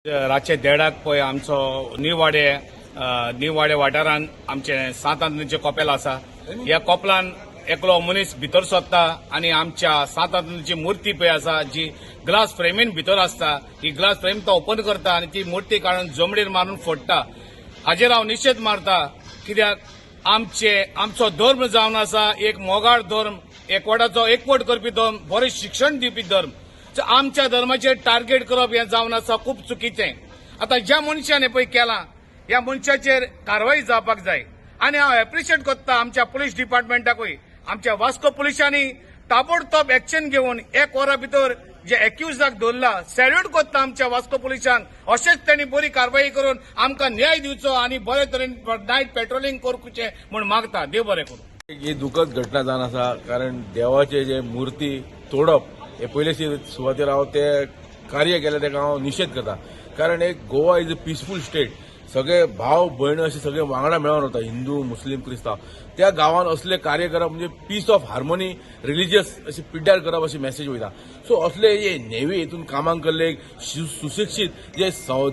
रातचे 1:30 पळय आमचो न्यू वाडे वाठारांत आमचे 7 आंतणीचे कोपेल आसा. ह्या कोपेलान एकलो मनीस भितर सोदता आनी आमच्या 7 आंतणीची मूर्ती पळय आसा जी ग्लास फ्रेमीन भितर आसता. ही ग्लास फ्रेम तो ओपन करता आनी ती मूर्ती काडून जमडीर मारून फोडटा. हाजेर हांव निशेध मारता, कित्याक आमचो धर्म जावन आसा एक मोगाळ धर्म, एकवटाचो एकवट करपी धर्म, बरें शिक्षण दिवपी धर्म. आमच्या धर्माचेर टार्गेट करप हें जावन आसा खूब चुकीचें. आतां ज्या मनशान हें पळय केलां ह्या मनशाचेर कारवाई जावपाक जाय आनी हांव एप्रिशिएट करता आमच्या पुलीस डिपार्टमेंटाकूय. आमच्या वास्को पुलिसांनी ताबडतोब एक्शन घेवन 1 वरा भितर जे एक्युजाक धरला, सॅल्यूट करता आमच्या वास्को पुलिसांक. अशेंच त्यांनी बरी कारवाई करून आमकां न्याय दिवचो आनी बरे तरेन नायट पेट्रोलिंग करचें म्हूण मागता. देव बरें करूं. ही दुखद घटना जावन आसा, कारण देवाचे जे मूर्ती तोडप हे पयले सुवातेर हांव ते कार्य केलें तेका हांव निशेध करता. कारण एक Goa is a peaceful state. सगळे भाव भयण असे सगळे वांगडा मेळून रावता, हिंदू मुस्लीम क्रिस्तांव. त्या गांवांत असले कार्य करप म्हणजे पीस ऑफ हार्मोनी, रिलिजियस अशी पिड्ड्यार करप अशी मेसेज वयता. सो असले हे नेवी हितून कामाक केल्ले सुशिक्षीत जे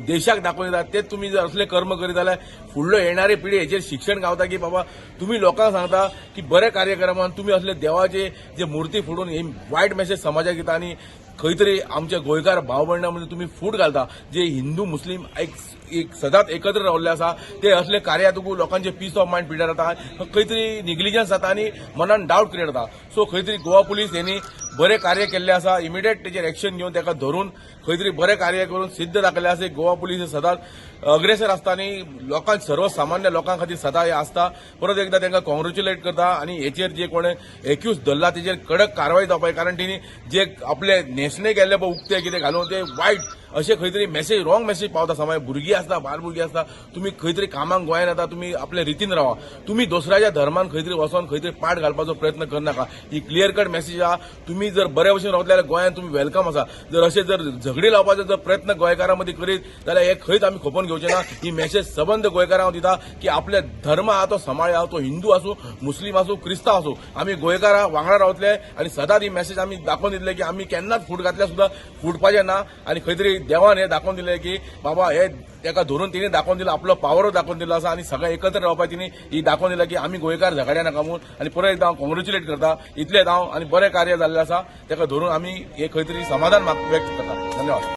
देशाक दाखोवन ते तुमी जर असले कर्म करीत जाल्यार फुडलो येणारी पिढी हेचेर शिक्षण गावता की बाबा तुम्ही लोकांक सांगता की बरे कार्य करा म्हणून तुम्ही असले देवाचे जे मूर्ती फोडून ही वायट मेसेज समाजाक दिता आनी खंय तरी आमच्या गोंयकार भाव भयणां म्हणजे तुम्ही फूट घालता. जे हिंदू मुस्लीम एक सदांच एकत्र रावल्ले आसा ते असले कार्यातून लोकांचे पीस ऑफ मायंड पिड्यार जाता, खंय तरी निग्लिजन्स जाता आनी मनान डावट क्रिएट जाता. सो खंय तरी गोवा पुलीस हेनी बरे कार्य केल्ले आसा. इमिडिएट तेजेर एक्शन घेवन ताका धरून खंय तरी बरे कार्य करून सिद्ध दाखयले आसा. गोवा पुलीस हे सदांच अग्रेसर आसता आनी लोकांक सर्वसामान्य लोकां खातीर सदां हे आसता. परत एकदा तांकां कॉंग्रॅच्युलेट करता आनी हेचेर जे कोणें एक्यूज धरला तेजेर कडक कारवाई जावपाक. कारण तेणी जे आपले न्हेसणे गेल्ले पळय उक्ते कितें घालून ते वायट अशें खंय तरी मेसेज रॉंग मेसेज पावता. समाज भुरगीं आसता, बाल भुरगीं आसता, तुमी खंय तरी कामाक गोंयांत येता, तुमी आपल्या रितीन रावा, तुमी दुसऱ्याच्या धर्मान खंय तरी वचोन खंय तरी पाड घालपाचो प्रयत्न करनाका. ही क्लियर कट मेसेज आहा. तुमी जर बरे भशेन रावतले जाल्यार गोंयांत तुमी वेलकम आसा. जर अशें जर झगडी लावपाचो जर प्रयत्न गोंयकारां मदीं करीत जाल्यार हे खंयच आमी खपोवन घेवचे ना. ही मेसेज सबंद गोंयकारांक दिता की आपले धर्म आहा तो सांबाळ्या, तो हिंदू आसूं, मुस्लीम आसूं, क्रिस्तांव आसूं, आमी गोंयकारां वांगडा रावतले आनी सदांच ही मेसेज आमी दाखोवन दितले की आमी केन्नाच फूट घातल्यार सुद्दां फुटपाचें ना. आनी खंय तरी देवान हे दाखोवन दिले की बाबा हे ताका धरून तिने दाखोवन दिला, आपलो पावर दाखोवन दिलो आसा आनी सगळे एकत्र रावपाक तिने ही दाखोवन दिला की आमी गोंयकार झगड्या नाका म्हणून. आनी परत एकदा हांव कॉंग्रॅच्युलेट करता. इतलेच हांव आनी बरें कार्य जाल्लें आसा ताका धरून आमी हे खंय तरी समाधान व्यक्त करता. धन्यवाद.